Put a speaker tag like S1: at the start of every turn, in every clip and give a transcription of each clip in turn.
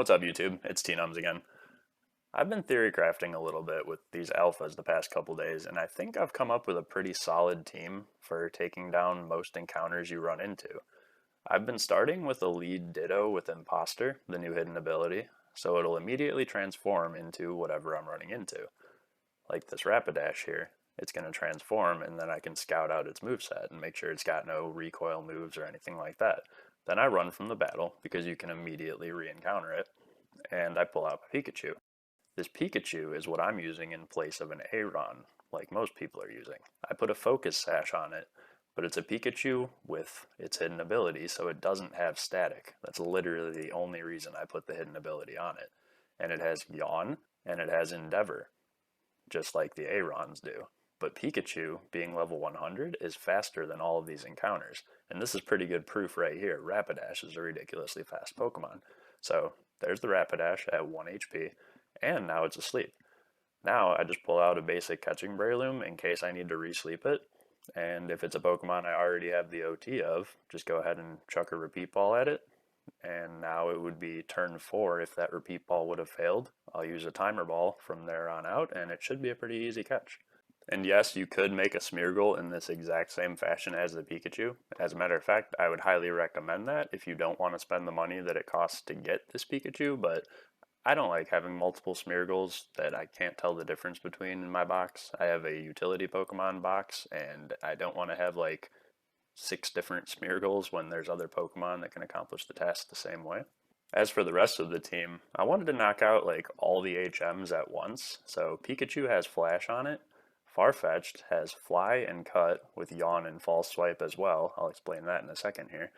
S1: What's up, YouTube? It's T-Nums again. I've been theory crafting a little bit with these alphas the past couple days, and I think I've come up with a pretty solid team for taking down most encounters you run into. I've been starting with a lead Ditto with Imposter, the new hidden ability, so it'll immediately transform into whatever I'm running into. Like this Rapidash here, it's going to transform, and then I can scout out its moveset and make sure it's got no recoil moves or anything like that. Then I run from the battle, because you can immediately re-encounter it, and I pull out my Pikachu. This Pikachu is what I'm using in place of an Aron, like most people are using. I put a focus sash on it, but it's a Pikachu with its hidden ability, so it doesn't have static. That's literally the only reason I put the hidden ability on it. And it has Yawn, and it has Endeavor, just like the Arons do. But Pikachu, being level 100, is faster than all of these encounters. And this is pretty good proof right here. Rapidash is a ridiculously fast Pokemon. So there's the Rapidash at 1 HP, and now it's asleep. Now I just pull out a basic catching Breloom in case I need to resleep it. And if it's a Pokemon I already have the OT of, just go ahead and chuck a repeat ball at it. And now it would be turn 4 if that repeat ball would have failed. I'll use a timer ball from there on out, and it should be a pretty easy catch. And yes, you could make a Smeargle in this exact same fashion as the Pikachu. As a matter of fact, I would highly recommend that if you don't want to spend the money that it costs to get this Pikachu, but I don't like having multiple Smeargles that I can't tell the difference between in my box. I have a utility Pokemon box, and I don't want to have like 6 different Smeargles when there's other Pokemon that can accomplish the task the same way. As for the rest of the team, I wanted to knock out like all the HMs at once. So Pikachu has Flash on it. Farfetch'd has Fly and Cut with Yawn and False Swipe as well. I'll explain that in a second here.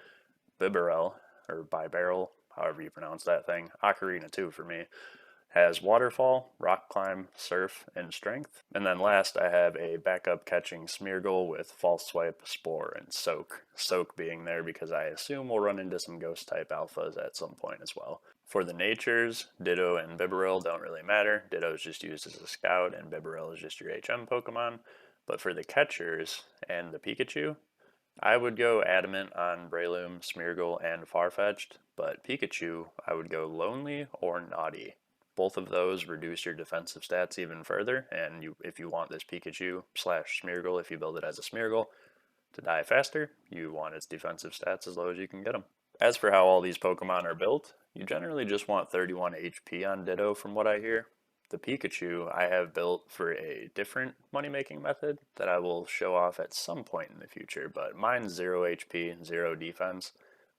S1: Bibarel, or Bibarel, however you pronounce that thing, Ocarina too for me, has Waterfall, Rock Climb, Surf, and Strength. And then last I have a backup catching Smeargle with False Swipe, Spore, and Soak. Soak being there because I assume we'll run into some Ghost type alphas at some point as well. For the natures, Ditto and Bibarel don't really matter. Ditto is just used as a scout and Bibarel is just your HM Pokemon. But for the catchers and the Pikachu, I would go Adamant on Breloom, Smeargle, and Farfetch'd, but Pikachu, I would go Lonely or Naughty. Both of those reduce your defensive stats even further, and if you want this Pikachu slash Smeargle, if you build it as a Smeargle, to die faster, you want its defensive stats as low as you can get them. As for how all these Pokemon are built, you generally just want 31 HP on Ditto from what I hear. The Pikachu I have built for a different money-making method that I will show off at some point in the future, but mine's 0 HP, 0 defense,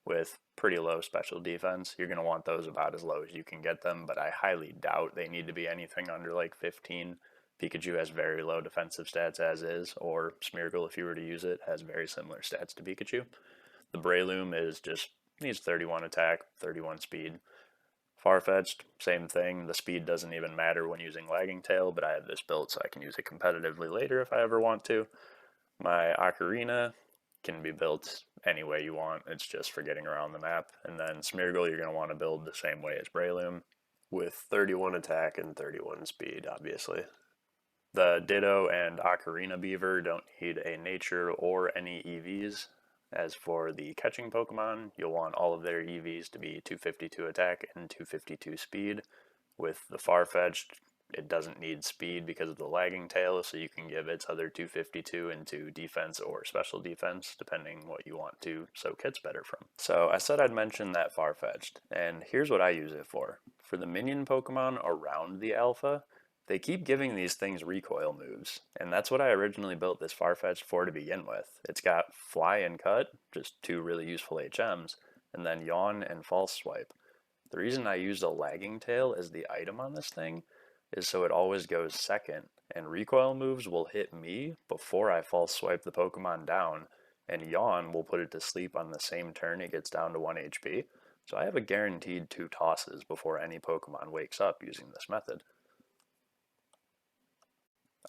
S1: with pretty low special defense. You're going to want those about as low as you can get them, but I highly doubt they need to be anything under like 15. Pikachu has very low defensive stats as is, or Smeargle, if you were to use it, has very similar stats to Pikachu. The Breloom is just needs 31 attack, 31 speed. Farfetch'd, same thing. The speed doesn't even matter when using Lagging Tail, but I have this built so I can use it competitively later if I ever want to. My Ocarina can be built any way you want. It's just for getting around the map. And then Smeargle, you're going to want to build the same way as Breloom, with 31 attack and 31 speed, obviously. The Ditto and Ocarina Beaver don't need a nature or any EVs. As for the catching Pokemon, you'll want all of their EVs to be 252 attack and 252 speed. With the Farfetch'd, it doesn't need speed because of the lagging tail, so you can give its other 252 into defense or special defense, depending what you want to soak hits better from. So I said I'd mention that Farfetch'd, and here's what I use it for. For the minion Pokemon around the alpha, they keep giving these things recoil moves, and that's what I originally built this Farfetch'd for to begin with. It's got Fly and Cut, just 2 really useful HMs, and then Yawn and False Swipe. The reason I used a Lagging Tail as the item on this thing is so it always goes second, and recoil moves will hit me before I False Swipe the Pokemon down, and Yawn will put it to sleep on the same turn it gets down to 1 HP. So I have a guaranteed 2 tosses before any Pokemon wakes up using this method.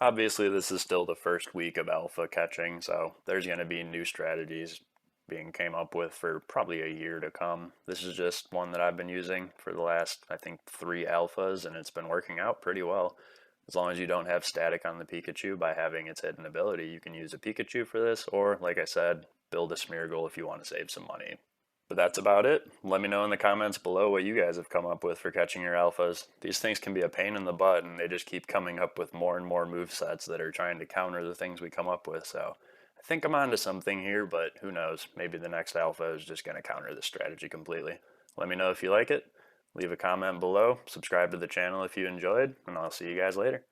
S1: Obviously, this is still the first week of alpha catching, so there's going to be new strategies being came up with for probably a year to come. This is just one that I've been using for the last, I think, 3 alphas, and it's been working out pretty well. As long as you don't have static on the Pikachu by having its hidden ability, you can use a Pikachu for this, or, like I said, build a Smeargle if you want to save some money. But that's about it. Let me know in the comments below what you guys have come up with for catching your alphas. These things can be a pain in the butt, and they just keep coming up with more and more move sets that are trying to counter the things we come up with. So I think I'm onto something here, but who knows? Maybe the next alpha is just going to counter this strategy completely. Let me know if you like it. Leave a comment below. Subscribe to the channel if you enjoyed, and I'll see you guys later.